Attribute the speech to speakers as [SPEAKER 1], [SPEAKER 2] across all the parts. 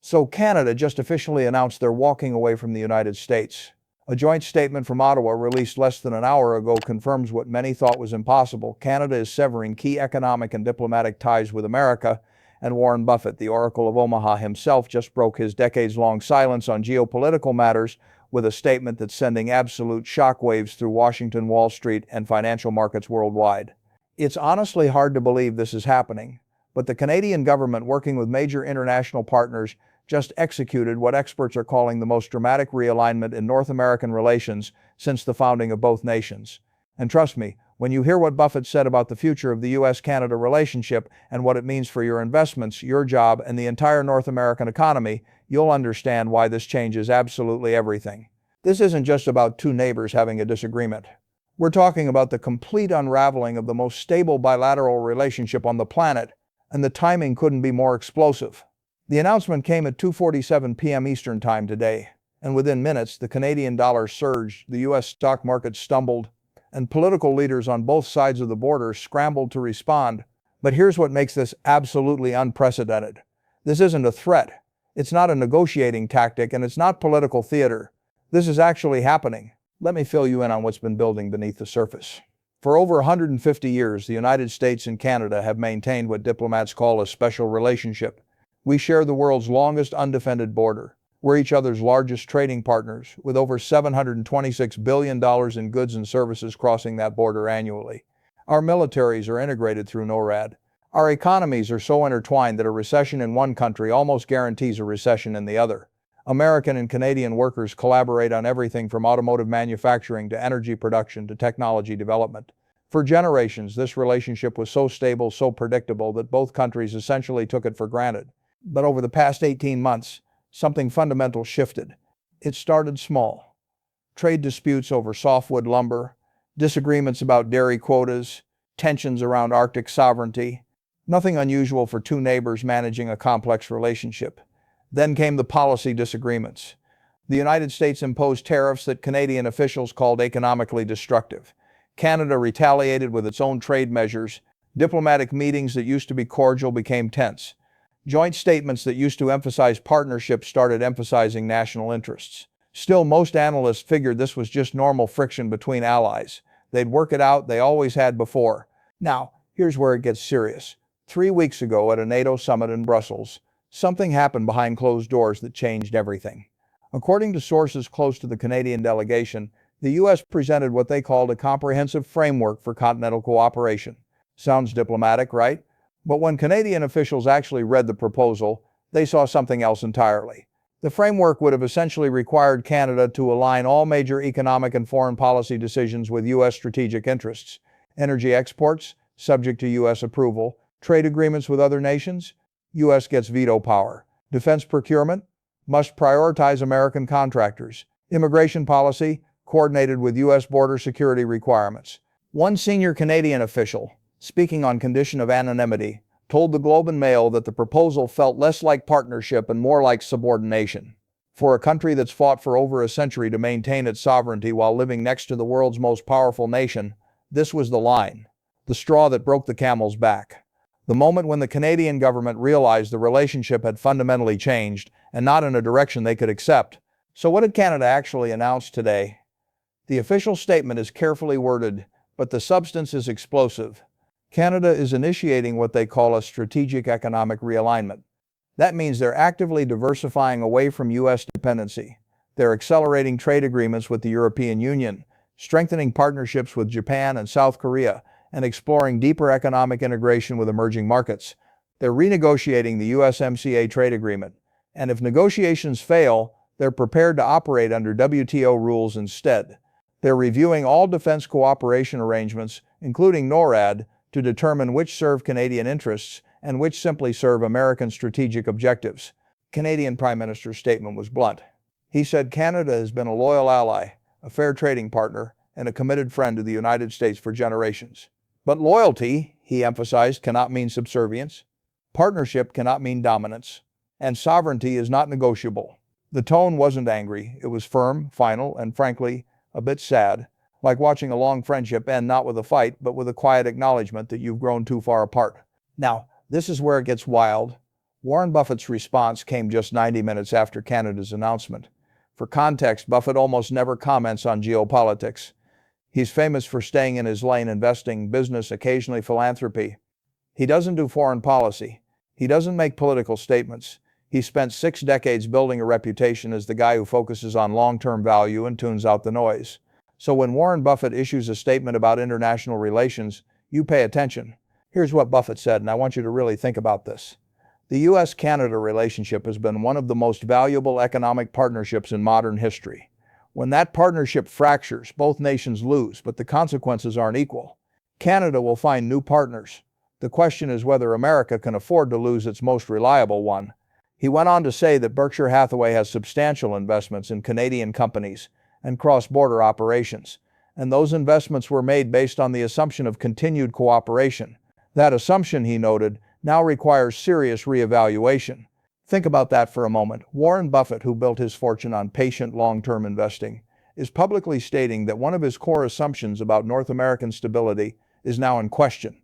[SPEAKER 1] So Canada just officially announced they're walking away from the United States. A joint statement from Ottawa released less than an hour ago confirms what many thought was impossible. Canada is severing key economic and diplomatic ties with America, and Warren Buffett, the Oracle of Omaha himself, just broke his decades-long silence on geopolitical matters with a statement that's sending absolute shockwaves through Washington, Wall Street, and financial markets worldwide. It's honestly hard to believe this is happening, but the Canadian government, working with major international partners, just executed what experts are calling the most dramatic realignment in North American relations since the founding of both nations. And trust me, when you hear what Buffett said about the future of the US-Canada relationship and what it means for your investments, your job, and the entire North American economy, you'll understand why this changes absolutely everything. This isn't just about two neighbors having a disagreement. We're talking about the complete unraveling of the most stable bilateral relationship on the planet, and the timing couldn't be more explosive. The announcement came at 2:47 p.m. Eastern Time today, and within minutes, the Canadian dollar surged, the US stock market stumbled, and political leaders on both sides of the border scrambled to respond. But here's what makes this absolutely unprecedented. This isn't a threat. It's not a negotiating tactic, and it's not political theater. This is actually happening. Let me fill you in on what's been building beneath the surface. For over 150 years, the United States and Canada have maintained what diplomats call a special relationship. We share the world's longest undefended border. We're each other's largest trading partners, with over $726 billion in goods and services crossing that border annually. Our militaries are integrated through NORAD. Our economies are so intertwined that a recession in one country almost guarantees a recession in the other. American and Canadian workers collaborate on everything from automotive manufacturing to energy production to technology development. For generations, this relationship was so stable, so predictable that both countries essentially took it for granted. But over the past 18 months, something fundamental shifted. It started small. Trade disputes over softwood lumber, disagreements about dairy quotas, tensions around Arctic sovereignty. Nothing unusual for two neighbors managing a complex relationship. Then came the policy disagreements. The United States imposed tariffs that Canadian officials called economically destructive. Canada retaliated with its own trade measures. Diplomatic meetings that used to be cordial became tense. Joint statements that used to emphasize partnership started emphasizing national interests. Still, most analysts figured this was just normal friction between allies. They'd work it out, they always had before. Now, here's where it gets serious. 3 weeks ago at a NATO summit in Brussels, something happened behind closed doors that changed everything. According to sources close to the Canadian delegation, the US presented what they called a comprehensive framework for continental cooperation. Sounds diplomatic, right? But when Canadian officials actually read the proposal, they saw something else entirely. The framework would have essentially required Canada to align all major economic and foreign policy decisions with US strategic interests. Energy exports, subject to US approval. Trade agreements with other nations, US gets veto power. Defense procurement, must prioritize American contractors. Immigration policy, coordinated with US border security requirements. One senior Canadian official, speaking on condition of anonymity, told the Globe and Mail that the proposal felt less like partnership and more like subordination. For a country that's fought for over a century to maintain its sovereignty while living next to the world's most powerful nation, this was the line, the straw that broke the camel's back. The moment when the Canadian government realized the relationship had fundamentally changed, and not in a direction they could accept. So what did Canada actually announce today? The official statement is carefully worded, but the substance is explosive. Canada is initiating what they call a strategic economic realignment. That means they're actively diversifying away from US dependency. They're accelerating trade agreements with the European Union, strengthening partnerships with Japan and South Korea, and exploring deeper economic integration with emerging markets. They're renegotiating the USMCA trade agreement, and if negotiations fail, they're prepared to operate under WTO rules instead. They're reviewing all defense cooperation arrangements, including NORAD, to determine which serve Canadian interests and which simply serve American strategic objectives. Canadian Prime Minister's statement was blunt. He said Canada has been a loyal ally, a fair trading partner, and a committed friend to the United States for generations. But loyalty, he emphasized, cannot mean subservience. Partnership cannot mean dominance. And sovereignty is not negotiable. The tone wasn't angry. It was firm, final, and frankly, a bit sad. Like watching a long friendship end not with a fight, but with a quiet acknowledgement that you've grown too far apart. Now, this is where it gets wild. Warren Buffett's response came just 90 minutes after Canada's announcement. For context, Buffett almost never comments on geopolitics. He's famous for staying in his lane, investing, business, occasionally philanthropy. He doesn't do foreign policy. He doesn't make political statements. He spent 6 decades building a reputation as the guy who focuses on long-term value and tunes out the noise. So when Warren Buffett issues a statement about international relations, you pay attention. Here's what Buffett said, and I want you to really think about this. The U.S.-Canada relationship has been one of the most valuable economic partnerships in modern history. When that partnership fractures, both nations lose, but the consequences aren't equal. Canada will find new partners. The question is whether America can afford to lose its most reliable one. He went on to say that Berkshire Hathaway has substantial investments in Canadian companies and cross-border operations, and those investments were made based on the assumption of continued cooperation. That assumption, he noted, now requires serious reevaluation. Think about that for a moment. Warren Buffett, who built his fortune on patient long-term investing, is publicly stating that one of his core assumptions about North American stability is now in question.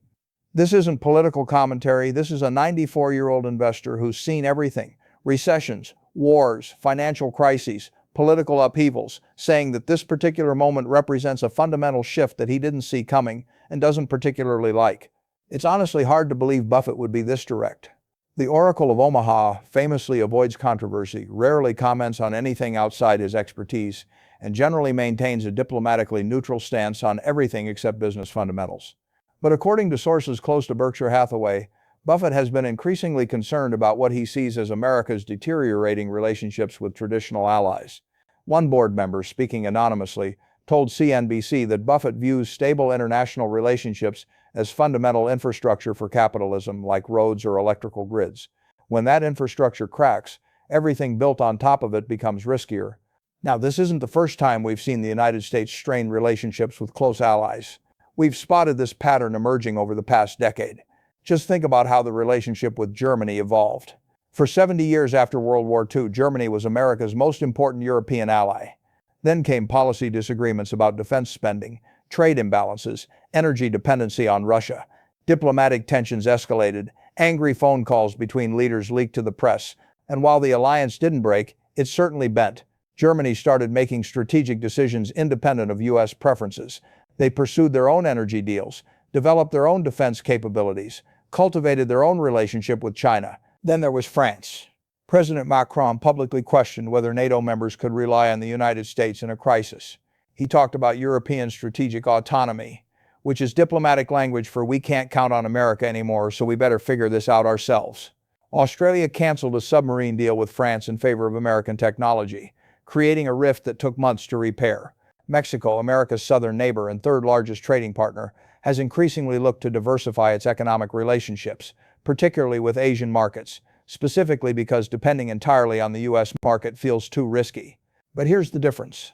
[SPEAKER 1] This isn't political commentary. This is a 94-year-old investor who's seen everything: recessions, wars, financial crises, political upheavals, saying that this particular moment represents a fundamental shift that he didn't see coming and doesn't particularly like. It's honestly hard to believe Buffett would be this direct. The Oracle of Omaha famously avoids controversy, rarely comments on anything outside his expertise, and generally maintains a diplomatically neutral stance on everything except business fundamentals. But according to sources close to Berkshire Hathaway, Buffett has been increasingly concerned about what he sees as America's deteriorating relationships with traditional allies. One board member, speaking anonymously, told CNBC that Buffett views stable international relationships as fundamental infrastructure for capitalism, like roads or electrical grids. When that infrastructure cracks, everything built on top of it becomes riskier. Now, this isn't the first time we've seen the United States strain relationships with close allies. We've spotted this pattern emerging over the past decade. Just think about how the relationship with Germany evolved. For 70 years after World War II, Germany was America's most important European ally. Then came policy disagreements about defense spending, trade imbalances, energy dependency on Russia. Diplomatic tensions escalated, angry phone calls between leaders leaked to the press, and while the alliance didn't break, it certainly bent. Germany started making strategic decisions independent of U.S. preferences. They pursued their own energy deals, developed their own defense capabilities, cultivated their own relationship with China. Then there was France. President Macron publicly questioned whether NATO members could rely on the United States in a crisis. He talked about European strategic autonomy, which is diplomatic language for "we can't count on America anymore, so we better figure this out ourselves." Australia canceled a submarine deal with France in favor of American technology, creating a rift that took months to repair. Mexico, America's southern neighbor and third largest trading partner, has increasingly looked to diversify its economic relationships, particularly with Asian markets, specifically because depending entirely on the U.S. market feels too risky. But here's the difference.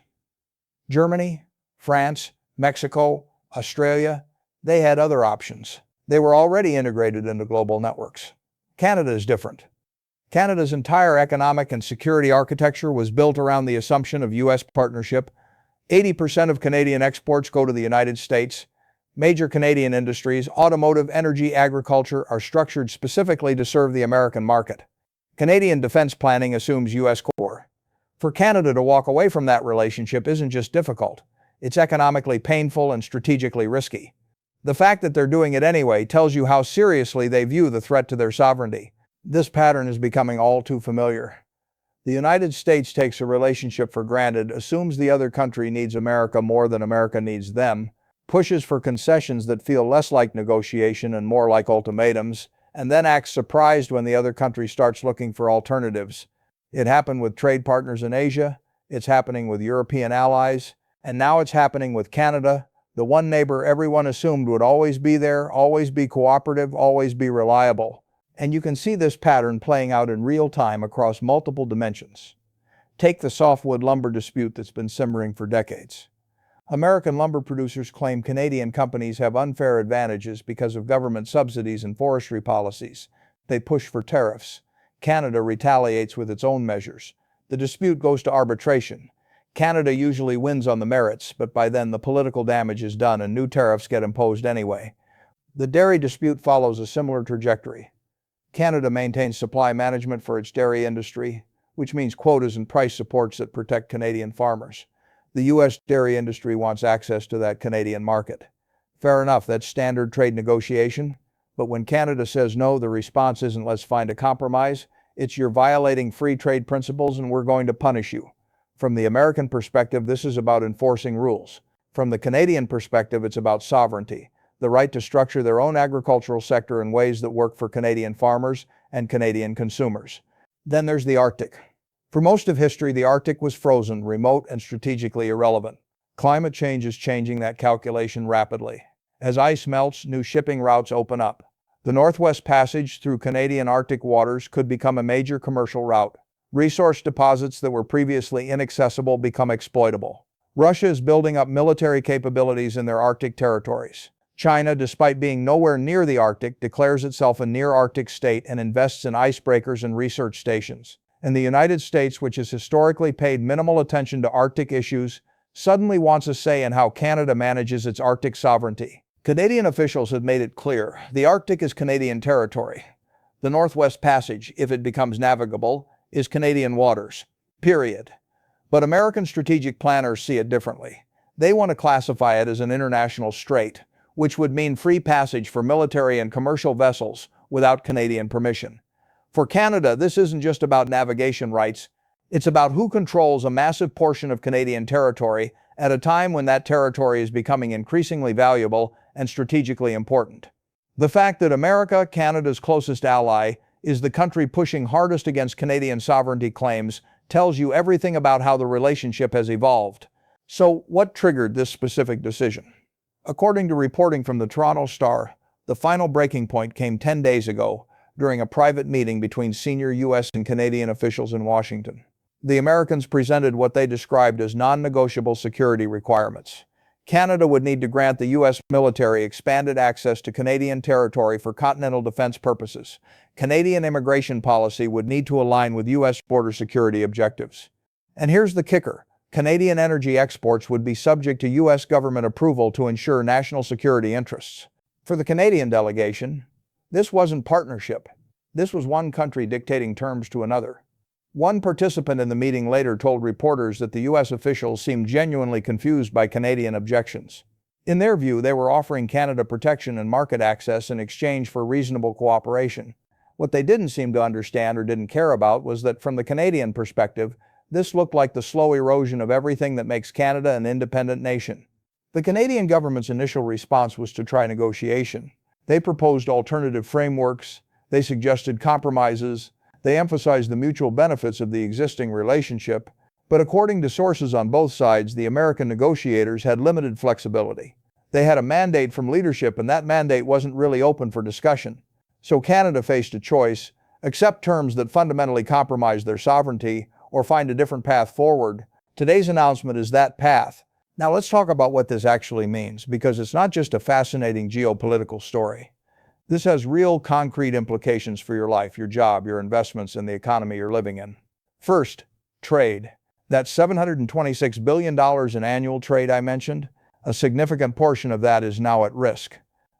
[SPEAKER 1] Germany, France, Mexico, Australia, they had other options. They were already integrated into global networks. Canada is different. Canada's entire economic and security architecture was built around the assumption of U.S. partnership. 80% of Canadian exports go to the United States. Major Canadian industries, automotive, energy, agriculture, are structured specifically to serve the American market. Canadian defense planning assumes U.S. core. For Canada to walk away from that relationship isn't just difficult, it's economically painful and strategically risky. The fact that they're doing it anyway tells you how seriously they view the threat to their sovereignty. This pattern is becoming all too familiar. The United States takes a relationship for granted, assumes the other country needs America more than America needs them, pushes for concessions that feel less like negotiation and more like ultimatums, and then acts surprised when the other country starts looking for alternatives. It happened with trade partners in Asia, it's happening with European allies, and now it's happening with Canada, the one neighbor everyone assumed would always be there, always be cooperative, always be reliable. And you can see this pattern playing out in real time across multiple dimensions. Take the softwood lumber dispute that's been simmering for decades. American lumber producers claim Canadian companies have unfair advantages because of government subsidies and forestry policies. They push for tariffs. Canada retaliates with its own measures. The dispute goes to arbitration. Canada usually wins on the merits, but by then the political damage is done and new tariffs get imposed anyway. The dairy dispute follows a similar trajectory. Canada maintains supply management for its dairy industry, which means quotas and price supports that protect Canadian farmers. The U.S. dairy industry wants access to that Canadian market. Fair enough, that's standard trade negotiation. But when Canada says no, the response isn't let's find a compromise. It's you're violating free trade principles and we're going to punish you. From the American perspective, this is about enforcing rules. From the Canadian perspective, it's about sovereignty, the right to structure their own agricultural sector in ways that work for Canadian farmers and Canadian consumers. Then there's the Arctic. For most of history, the Arctic was frozen, remote, and strategically irrelevant. Climate change is changing that calculation rapidly. As ice melts, new shipping routes open up. The Northwest Passage through Canadian Arctic waters could become a major commercial route. Resource deposits that were previously inaccessible become exploitable. Russia is building up military capabilities in their Arctic territories. China, despite being nowhere near the Arctic, declares itself a near-Arctic state and invests in icebreakers and research stations. And the United States, which has historically paid minimal attention to Arctic issues, suddenly wants a say in how Canada manages its Arctic sovereignty. Canadian officials have made it clear, the Arctic is Canadian territory. The Northwest Passage, if it becomes navigable, is Canadian waters. Period. But American strategic planners see it differently. They want to classify it as an international strait, which would mean free passage for military and commercial vessels without Canadian permission. For Canada, this isn't just about navigation rights, it's about who controls a massive portion of Canadian territory at a time when that territory is becoming increasingly valuable and strategically important. The fact that America, Canada's closest ally, is the country pushing hardest against Canadian sovereignty claims tells you everything about how the relationship has evolved. So, what triggered this specific decision? According to reporting from the Toronto Star, the final breaking point came 10 days ago during a private meeting between senior U.S. and Canadian officials in Washington. The Americans presented what they described as non-negotiable security requirements. Canada would need to grant the U.S. military expanded access to Canadian territory for continental defense purposes. Canadian immigration policy would need to align with U.S. border security objectives. And here's the kicker. Canadian energy exports would be subject to U.S. government approval to ensure national security interests. For the Canadian delegation, this wasn't partnership. This was one country dictating terms to another. One participant in the meeting later told reporters that the U.S. officials seemed genuinely confused by Canadian objections. In their view, they were offering Canada protection and market access in exchange for reasonable cooperation. What they didn't seem to understand or didn't care about was that from the Canadian perspective, this looked like the slow erosion of everything that makes Canada an independent nation. The Canadian government's initial response was to try negotiation. They proposed alternative frameworks, they suggested compromises, they emphasized the mutual benefits of the existing relationship, but according to sources on both sides, the American negotiators had limited flexibility. They had a mandate from leadership, and that mandate wasn't really open for discussion. So Canada faced a choice: accept terms that fundamentally compromise their sovereignty, or find a different path forward. Today's announcement is that path. Now let's talk about what this actually means, because it's not just a fascinating geopolitical story. This has real, concrete implications for your life, your job, your investments, and the economy you're living in. First, trade. That $726 billion in annual trade I mentioned, a significant portion of that is now at risk.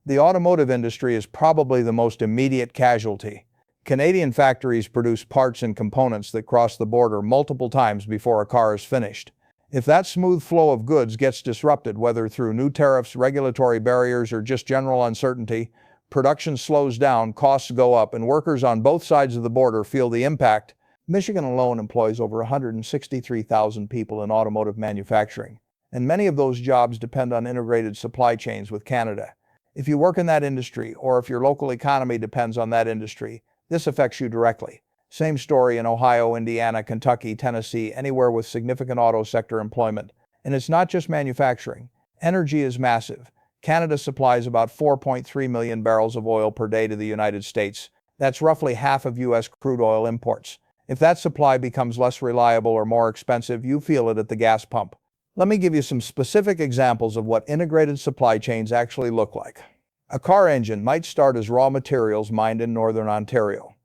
[SPEAKER 1] The automotive industry is probably the most immediate casualty. Canadian factories produce parts and components that cross the border multiple times before a car is finished. If that smooth flow of goods gets disrupted, whether through new tariffs, regulatory barriers, or just general uncertainty, production slows down, costs go up, and workers on both sides of the border feel the impact. Michigan alone employs over 163,000 people in automotive manufacturing, and many of those jobs depend on integrated supply chains with Canada. If you work in that industry, or if your local economy depends on that industry, this affects you directly. Same story in Ohio, Indiana, Kentucky, Tennessee, anywhere with significant auto sector employment. And it's not just manufacturing. Energy is massive. Canada supplies about 4.3 million barrels of oil per day to the United States. That's roughly half of U.S. crude oil imports. If that supply becomes less reliable or more expensive, you feel it at the gas pump. Let me give you some specific examples of what integrated supply chains actually look like. A car engine might start as raw materials mined in northern Ontario.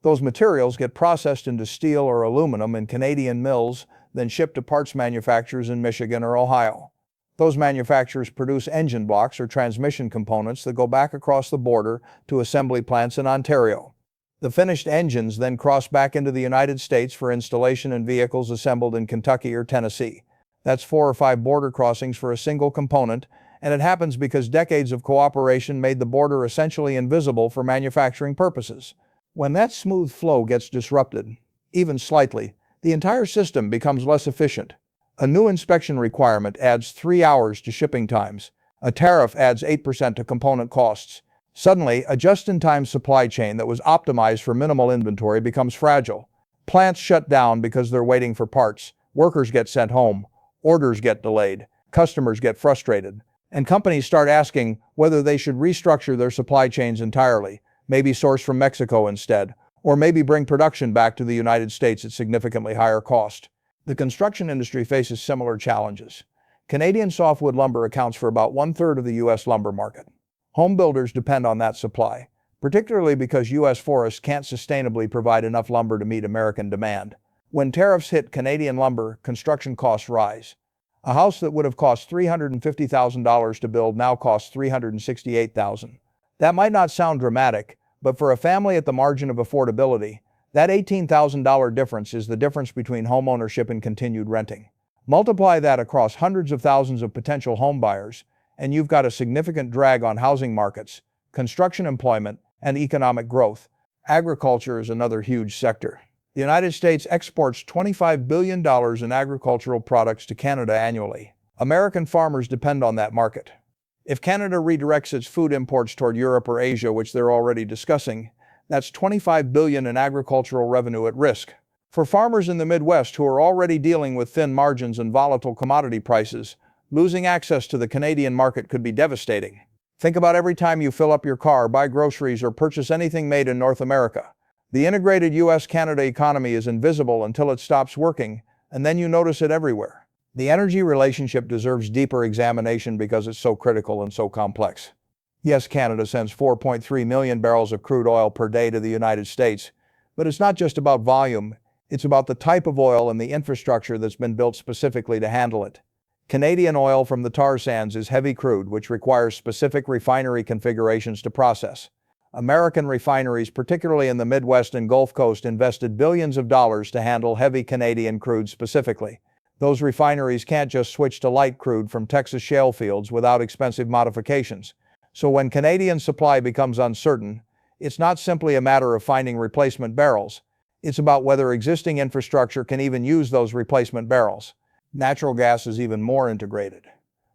[SPEAKER 1] Those materials get processed into steel or aluminum in Canadian mills, then shipped to parts manufacturers in Michigan or Ohio. Those manufacturers produce engine blocks or transmission components that go back across the border to assembly plants in Ontario. The finished engines then cross back into the United States for installation in vehicles assembled in Kentucky or Tennessee. That's 4 or 5 border crossings for a single component, and it happens because decades of cooperation made the border essentially invisible for manufacturing purposes. When that smooth flow gets disrupted, even slightly, the entire system becomes less efficient. A new inspection requirement adds 3 hours to shipping times. A tariff adds 8% to component costs. Suddenly, a just-in-time supply chain that was optimized for minimal inventory becomes fragile. Plants shut down because they're waiting for parts. Workers get sent home. Orders get delayed. Customers get frustrated. And companies start asking whether they should restructure their supply chains entirely, maybe source from Mexico instead, or maybe bring production back to the United States at significantly higher cost. The construction industry faces similar challenges. Canadian softwood lumber accounts for about 1/3 of the U.S. lumber market. Home builders depend on that supply, particularly because U.S. forests can't sustainably provide enough lumber to meet American demand. When tariffs hit Canadian lumber, construction costs rise. A house that would have cost $350,000 to build now costs $368,000. That might not sound dramatic, but for a family at the margin of affordability, that $18,000 difference is the difference between homeownership and continued renting. Multiply that across hundreds of thousands of potential home buyers, and you've got a significant drag on housing markets, construction employment, and economic growth. Agriculture is another huge sector. The United States exports $25 billion in agricultural products to Canada annually. American farmers depend on that market. If Canada redirects its food imports toward Europe or Asia, which they're already discussing, that's $25 billion in agricultural revenue at risk. For farmers in the Midwest who are already dealing with thin margins and volatile commodity prices, losing access to the Canadian market could be devastating. Think about every time you fill up your car, buy groceries, or purchase anything made in North America. The integrated US-Canada economy is invisible until it stops working, and then you notice it everywhere. The energy relationship deserves deeper examination because it's so critical and so complex. Yes, Canada sends 4.3 million barrels of crude oil per day to the United States, but it's not just about volume, it's about the type of oil and the infrastructure that's been built specifically to handle it. Canadian oil from the tar sands is heavy crude, which requires specific refinery configurations to process. American refineries, particularly in the Midwest and Gulf Coast, invested billions of dollars to handle heavy Canadian crude specifically. Those refineries can't just switch to light crude from Texas shale fields without expensive modifications. So when Canadian supply becomes uncertain, it's not simply a matter of finding replacement barrels. It's about whether existing infrastructure can even use those replacement barrels. Natural gas is even more integrated.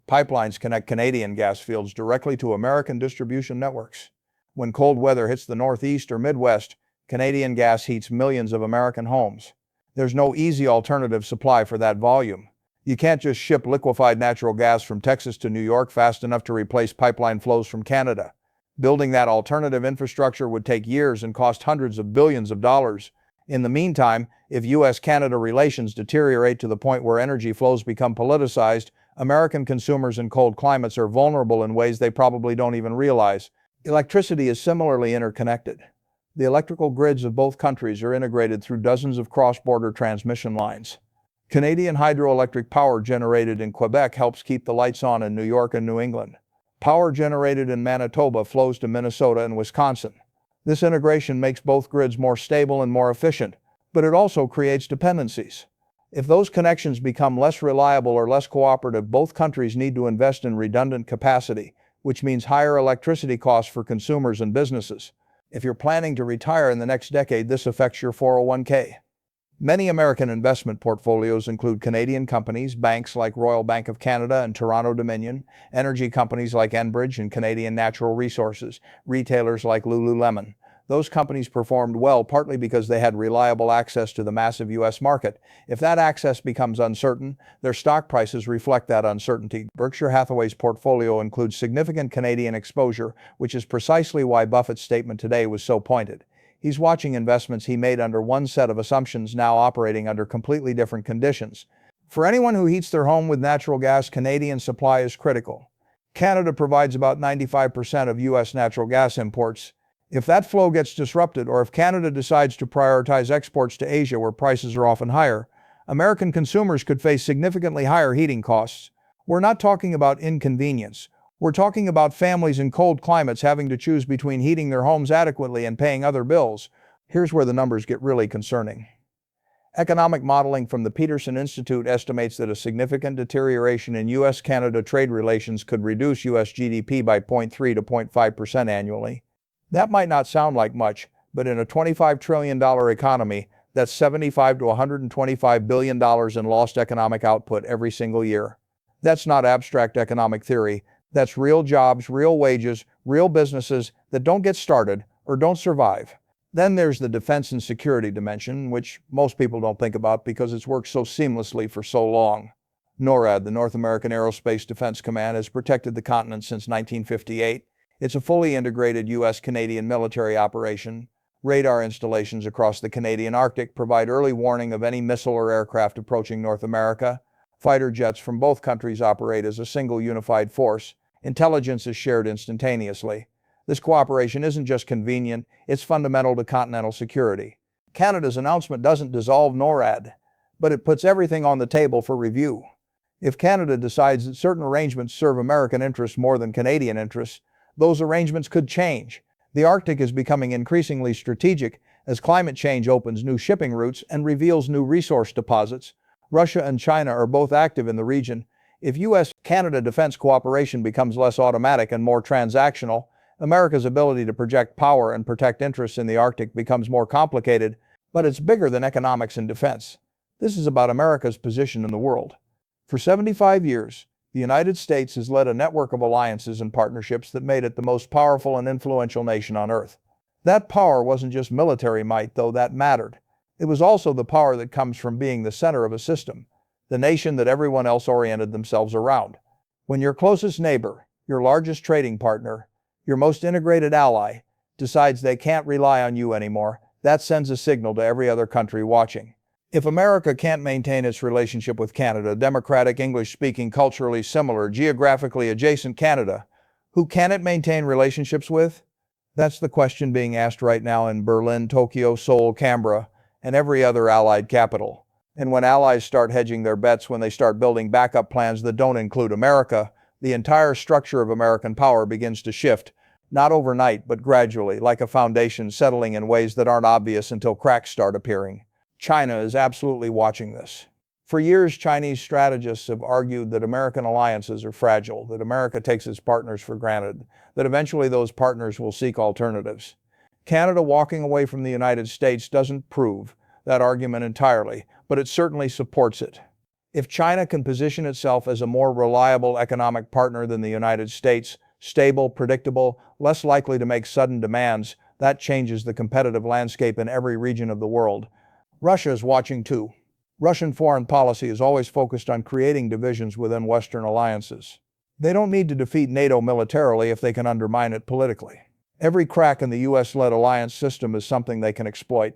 [SPEAKER 1] Pipelines connect Canadian gas fields directly to American distribution networks. When cold weather hits the Northeast or Midwest, Canadian gas heats millions of American homes. There's no easy alternative supply for that volume. You can't just ship liquefied natural gas from Texas to New York fast enough to replace pipeline flows from Canada. Building that alternative infrastructure would take years and cost hundreds of billions of dollars. In the meantime, if US-Canada relations deteriorate to the point where energy flows become politicized, American consumers in cold climates are vulnerable in ways they probably don't even realize. Electricity is similarly interconnected. The electrical grids of both countries are integrated through dozens of cross-border transmission lines. Canadian hydroelectric power generated in Quebec helps keep the lights on in New York and New England. Power generated in Manitoba flows to Minnesota and Wisconsin. This integration makes both grids more stable and more efficient, but it also creates dependencies. If those connections become less reliable or less cooperative, both countries need to invest in redundant capacity, which means higher electricity costs for consumers and businesses. If you're planning to retire in the next decade, this affects your 401k. Many American investment portfolios include Canadian companies, banks like Royal Bank of Canada and Toronto-Dominion, energy companies like Enbridge and Canadian Natural Resources, retailers like Lululemon. Those companies performed well partly because they had reliable access to the massive U.S. market. If that access becomes uncertain, their stock prices reflect that uncertainty. Berkshire Hathaway's portfolio includes significant Canadian exposure, which is precisely why Buffett's statement today was so pointed. He's watching investments he made under one set of assumptions now operating under completely different conditions. For anyone who heats their home with natural gas, Canadian supply is critical. Canada provides about 95% of U.S. natural gas imports. If that flow gets disrupted, or if Canada decides to prioritize exports to Asia where prices are often higher, American consumers could face significantly higher heating costs. We're not talking about inconvenience. We're talking about families in cold climates having to choose between heating their homes adequately and paying other bills. Here's where the numbers get really concerning. Economic modeling from the Peterson Institute estimates that a significant deterioration in U.S.-Canada trade relations could reduce U.S. GDP by 0.3 to 0.5% annually. That might not sound like much, but in a $25 trillion economy, that's $75 to $125 billion in lost economic output every single year. That's not abstract economic theory. That's real jobs, real wages, real businesses that don't get started or don't survive. Then there's the defense and security dimension, which most people don't think about because it's worked so seamlessly for so long. NORAD, the North American Aerospace Defense Command, has protected the continent since 1958. It's a fully integrated U.S.-Canadian military operation. Radar installations across the Canadian Arctic provide early warning of any missile or aircraft approaching North America. Fighter jets from both countries operate as a single unified force. Intelligence is shared instantaneously. This cooperation isn't just convenient, it's fundamental to continental security. Canada's announcement doesn't dissolve NORAD, but it puts everything on the table for review. If Canada decides that certain arrangements serve American interests more than Canadian interests, those arrangements could change. The Arctic is becoming increasingly strategic as climate change opens new shipping routes and reveals new resource deposits. Russia and China are both active in the region. If U.S.-Canada defense cooperation becomes less automatic and more transactional, America's ability to project power and protect interests in the Arctic becomes more complicated, but it's bigger than economics and defense. This is about America's position in the world. For 75 years, the United States has led a network of alliances and partnerships that made it the most powerful and influential nation on Earth. That power wasn't just military might, though that mattered. It was also the power that comes from being the center of a system, the nation that everyone else oriented themselves around. When your closest neighbor, your largest trading partner, your most integrated ally, decides they can't rely on you anymore, that sends a signal to every other country watching. If America can't maintain its relationship with Canada, democratic, English-speaking, culturally similar, geographically adjacent Canada, who can it maintain relationships with? That's the question being asked right now in Berlin, Tokyo, Seoul, Canberra, and every other allied capital. And when allies start hedging their bets, when they start building backup plans that don't include America, the entire structure of American power begins to shift. Not overnight, but gradually, like a foundation settling in ways that aren't obvious until cracks start appearing. China is absolutely watching this. For years, Chinese strategists have argued that American alliances are fragile, that America takes its partners for granted, that eventually those partners will seek alternatives. Canada walking away from the United States doesn't prove that argument entirely, but it certainly supports it. If China can position itself as a more reliable economic partner than the United States, stable, predictable, less likely to make sudden demands, that changes the competitive landscape in every region of the world. Russia is watching too. Russian foreign policy is always focused on creating divisions within Western alliances. They don't need to defeat NATO militarily if they can undermine it politically. Every crack in the US-led alliance system is something they can exploit.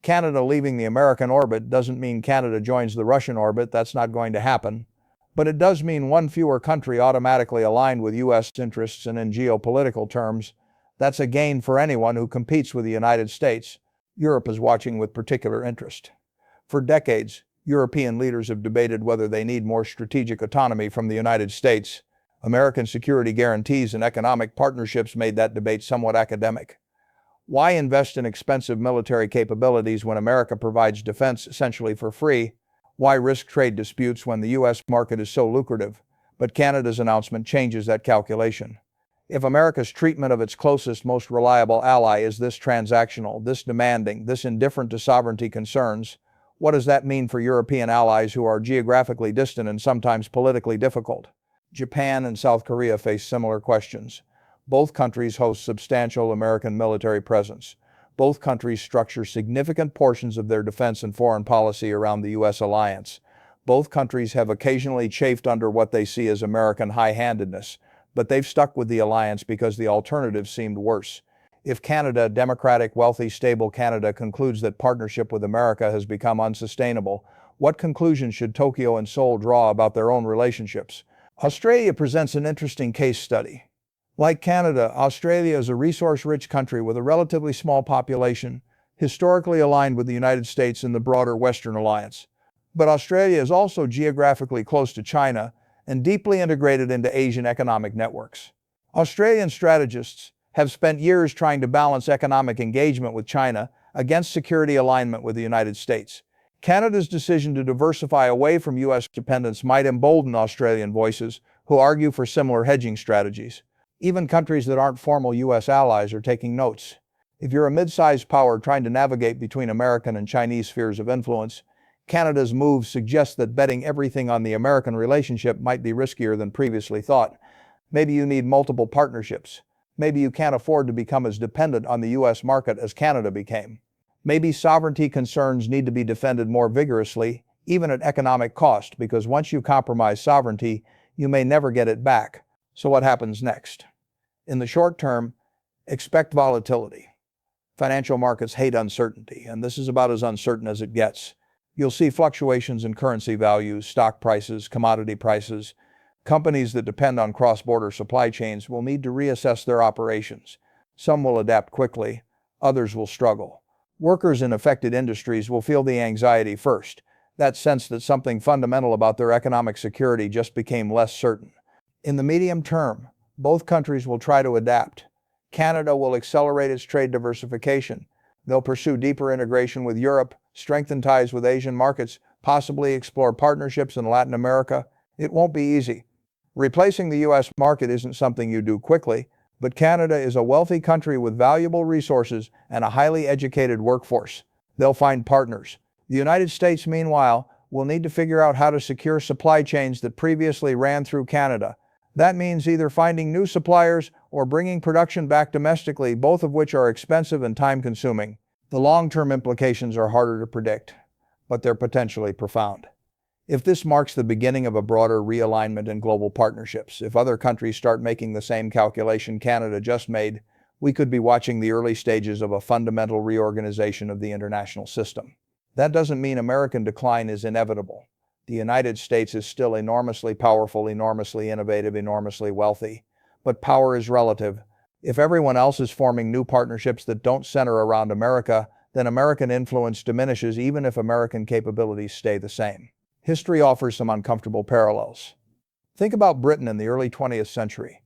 [SPEAKER 1] Canada leaving the American orbit doesn't mean Canada joins the Russian orbit. That's not going to happen. But it does mean one fewer country automatically aligned with U.S. interests, and in geopolitical terms, that's a gain for anyone who competes with the United States. Europe is watching with particular interest. For decades, European leaders have debated whether they need more strategic autonomy from the United States. American security guarantees and economic partnerships made that debate somewhat academic. Why invest in expensive military capabilities when America provides defense essentially for free? Why risk trade disputes when the U.S. market is so lucrative? But Canada's announcement changes that calculation. If America's treatment of its closest, most reliable ally is this transactional, this demanding, this indifferent to sovereignty concerns, what does that mean for European allies who are geographically distant and sometimes politically difficult? Japan and South Korea face similar questions. Both countries host substantial American military presence. Both countries structure significant portions of their defense and foreign policy around the U.S. alliance. Both countries have occasionally chafed under what they see as American high-handedness, but they've stuck with the alliance because the alternative seemed worse. If Canada, democratic, wealthy, stable Canada, concludes that partnership with America has become unsustainable, what conclusions should Tokyo and Seoul draw about their own relationships? Australia presents an interesting case study. Like Canada, Australia is a resource-rich country with a relatively small population, historically aligned with the United States and the broader Western alliance. But Australia is also geographically close to China and deeply integrated into Asian economic networks. Australian strategists have spent years trying to balance economic engagement with China against security alignment with the United States. Canada's decision to diversify away from U.S. dependence might embolden Australian voices who argue for similar hedging strategies. Even countries that aren't formal U.S. allies are taking notes. If you're a mid-sized power trying to navigate between American and Chinese spheres of influence, Canada's move suggests that betting everything on the American relationship might be riskier than previously thought. Maybe you need multiple partnerships. Maybe you can't afford to become as dependent on the U.S. market as Canada became. Maybe sovereignty concerns need to be defended more vigorously, even at economic cost, because once you compromise sovereignty, you may never get it back. So what happens next? In the short term, expect volatility. Financial markets hate uncertainty, and this is about as uncertain as it gets. You'll see fluctuations in currency values, stock prices, commodity prices. Companies that depend on cross-border supply chains will need to reassess their operations. Some will adapt quickly, others will struggle. Workers in affected industries will feel the anxiety first, that sense that something fundamental about their economic security just became less certain. In the medium term, both countries will try to adapt. Canada will accelerate its trade diversification. They'll pursue deeper integration with Europe, strengthen ties with Asian markets, possibly explore partnerships in Latin America. It won't be easy. Replacing the U.S. market isn't something you do quickly, but Canada is a wealthy country with valuable resources and a highly educated workforce. They'll find partners. The United States, meanwhile, will need to figure out how to secure supply chains that previously ran through Canada. That means either finding new suppliers or bringing production back domestically, both of which are expensive and time-consuming. The long-term implications are harder to predict, but they're potentially profound. If this marks the beginning of a broader realignment in global partnerships, if other countries start making the same calculation Canada just made, we could be watching the early stages of a fundamental reorganization of the international system. That doesn't mean American decline is inevitable. The United States is still enormously powerful, enormously innovative, enormously wealthy. But power is relative. If everyone else is forming new partnerships that don't center around America, then American influence diminishes even if American capabilities stay the same. History offers some uncomfortable parallels. Think about Britain in the early 20th century.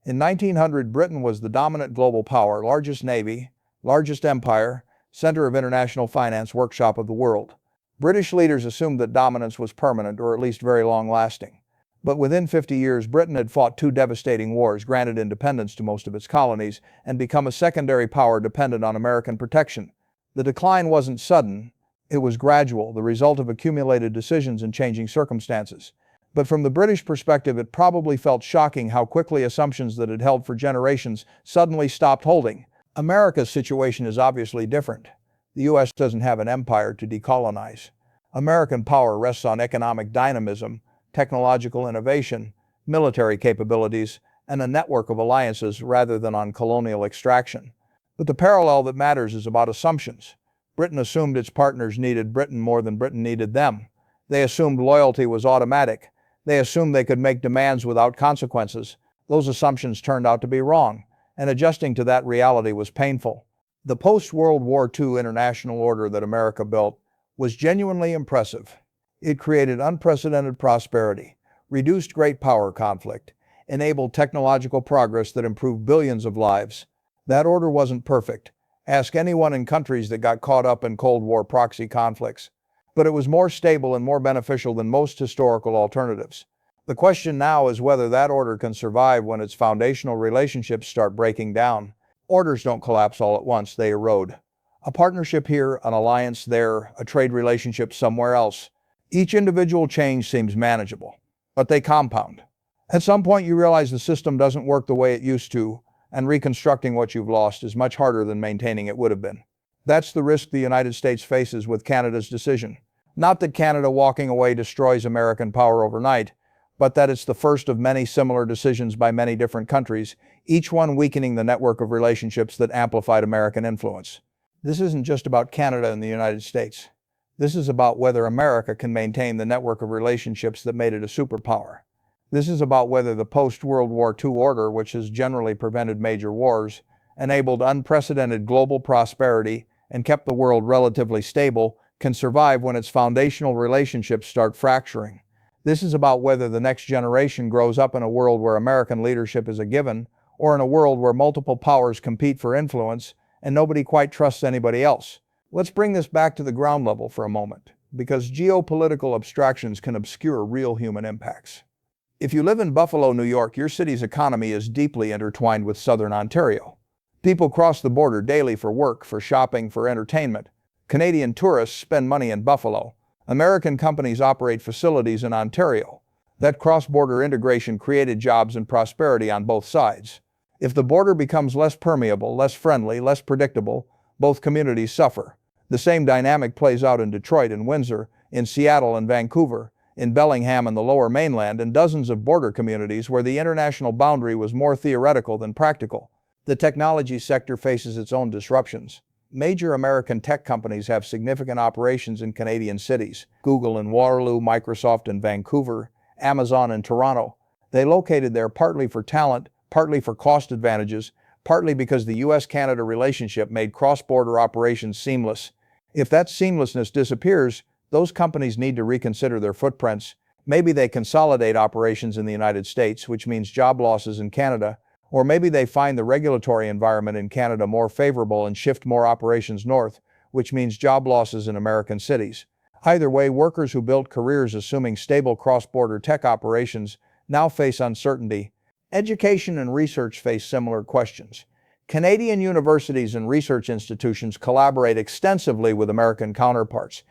[SPEAKER 1] In 1900, Britain was the dominant global power, largest navy, largest empire, center of international finance, workshop of the world. British leaders assumed that dominance was permanent, or at least very long-lasting. But within 50 years, Britain had fought two devastating wars, granted independence to most of its colonies, and become a secondary power dependent on American protection. The decline wasn't sudden. It was gradual, the result of accumulated decisions and changing circumstances. But from the British perspective, it probably felt shocking how quickly assumptions that had held for generations suddenly stopped holding. America's situation is obviously different. The U.S. doesn't have an empire to decolonize. American power rests on economic dynamism, technological innovation, military capabilities, and a network of alliances rather than on colonial extraction. But the parallel that matters is about assumptions. Britain assumed its partners needed Britain more than Britain needed them. They assumed loyalty was automatic. They assumed they could make demands without consequences. Those assumptions turned out to be wrong, and adjusting to that reality was painful. The post-World War II international order that America built was genuinely impressive. It created unprecedented prosperity, reduced great power conflict, enabled technological progress that improved billions of lives. That order wasn't perfect. Ask anyone in countries that got caught up in Cold War proxy conflicts. But it was more stable and more beneficial than most historical alternatives. The question now is whether that order can survive when its foundational relationships start breaking down. Orders don't collapse all at once, they erode. A partnership here, an alliance there, a trade relationship somewhere else. Each individual change seems manageable, but they compound. At some point you realize the system doesn't work the way it used to, and reconstructing what you've lost is much harder than maintaining it would have been. That's the risk the United States faces with Canada's decision. Not that Canada walking away destroys American power overnight, but that it's the first of many similar decisions by many different countries, each one weakening the network of relationships that amplified American influence. This isn't just about Canada and the United States. This is about whether America can maintain the network of relationships that made it a superpower. This is about whether the post-World War II order, which has generally prevented major wars, enabled unprecedented global prosperity, and kept the world relatively stable, can survive when its foundational relationships start fracturing. This is about whether the next generation grows up in a world where American leadership is a given, or in a world where multiple powers compete for influence and nobody quite trusts anybody else. Let's bring this back to the ground level for a moment, because geopolitical abstractions can obscure real human impacts. If you live in Buffalo, New York, your city's economy is deeply intertwined with Southern Ontario. People cross the border daily for work, for shopping, for entertainment. Canadian tourists spend money in Buffalo. American companies operate facilities in Ontario. That cross-border integration created jobs and prosperity on both sides. If the border becomes less permeable, less friendly, less predictable, both communities suffer. The same dynamic plays out in Detroit and Windsor, in Seattle and Vancouver, in Bellingham and the Lower Mainland, and dozens of border communities where the international boundary was more theoretical than practical. The technology sector faces its own disruptions. Major American tech companies have significant operations in Canadian cities. Google in Waterloo, Microsoft in Vancouver, Amazon in Toronto. They located there partly for talent, partly for cost advantages, partly because the US-Canada relationship made cross-border operations seamless. If that seamlessness disappears, those companies need to reconsider their footprints. Maybe they consolidate operations in the United States, which means job losses in Canada, or maybe they find the regulatory environment in Canada more favorable and shift more operations north, which means job losses in American cities. Either way, workers who built careers assuming stable cross-border tech operations now face uncertainty. Education and research face similar questions. Canadian universities and research institutions collaborate extensively with American counterparts.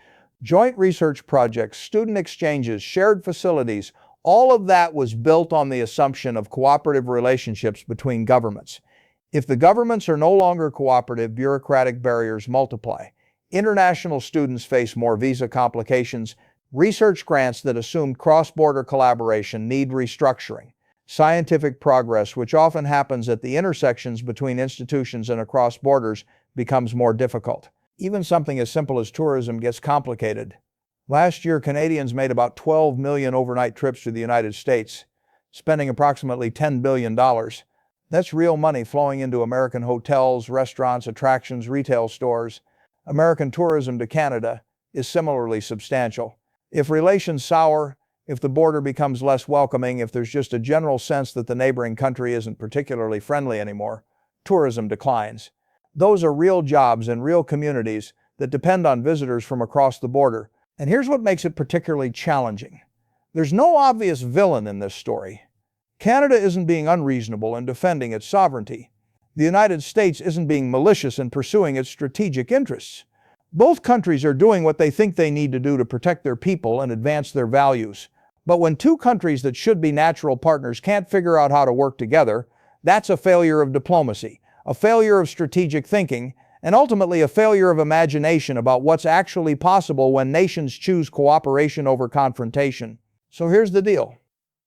[SPEAKER 1] Joint research projects, student exchanges, shared facilities, all of that was built on the assumption of cooperative relationships between governments. If the governments are no longer cooperative, bureaucratic barriers multiply. International students face more visa complications. Research grants that assumed cross-border collaboration need restructuring. Scientific progress, which often happens at the intersections between institutions and across borders, becomes more difficult. Even something as simple as tourism gets complicated. Last year, Canadians made about 12 million overnight trips to the United States, spending approximately $10 billion. That's real money flowing into American hotels, restaurants, attractions, retail stores. American tourism to Canada is similarly substantial. If relations sour, if the border becomes less welcoming, if there's just a general sense that the neighboring country isn't particularly friendly anymore, tourism declines. Those are real jobs and real communities that depend on visitors from across the border. And here's what makes it particularly challenging. There's no obvious villain in this story. Canada isn't being unreasonable in defending its sovereignty. The United States isn't being malicious in pursuing its strategic interests. Both countries are doing what they think they need to do to protect their people and advance their values. But when two countries that should be natural partners can't figure out how to work together, that's a failure of diplomacy, a failure of strategic thinking, and ultimately a failure of imagination about what's actually possible when nations choose cooperation over confrontation. So here's the deal.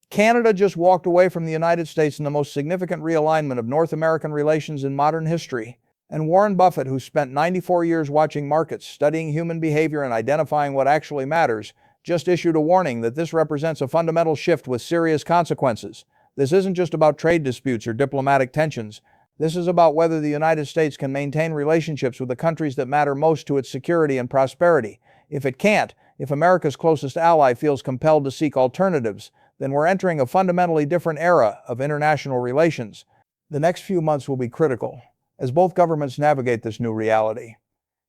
[SPEAKER 1] Canada just walked away from the United States in the most significant realignment of North American relations in modern history. And Warren Buffett, who spent 94 years watching markets, studying human behavior and identifying what actually matters, just issued a warning that this represents a fundamental shift with serious consequences. This isn't just about trade disputes or diplomatic tensions. This is about whether the United States can maintain relationships with the countries that matter most to its security and prosperity. If it can't, if America's closest ally feels compelled to seek alternatives, then we're entering a fundamentally different era of international relations. The next few months will be critical as both governments navigate this new reality.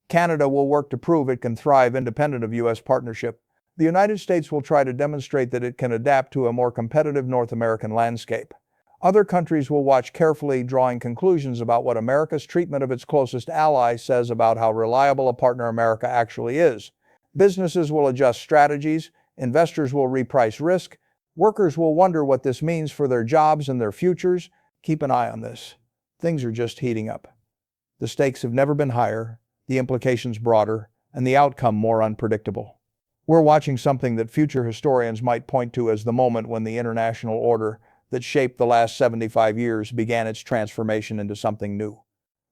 [SPEAKER 1] Canada will work to prove it can thrive independent of U.S. partnership. The United States will try to demonstrate that it can adapt to a more competitive North American landscape. Other countries will watch carefully, drawing conclusions about what America's treatment of its closest ally says about how reliable a partner America actually is. Businesses will adjust strategies, investors will reprice risk, workers will wonder what this means for their jobs and their futures. Keep an eye on this. Things are just heating up. The stakes have never been higher, the implications broader, and the outcome more unpredictable. We're watching something that future historians might point to as the moment when the international order that shaped the last 75 years began its transformation into something new.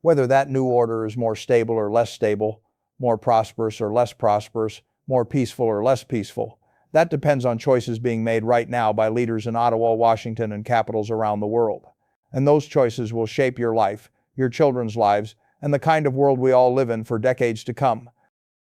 [SPEAKER 1] Whether that new order is more stable or less stable, more prosperous or less prosperous, more peaceful or less peaceful, that depends on choices being made right now by leaders in Ottawa, Washington, and capitals around the world. And those choices will shape your life, your children's lives, and the kind of world we all live in for decades to come.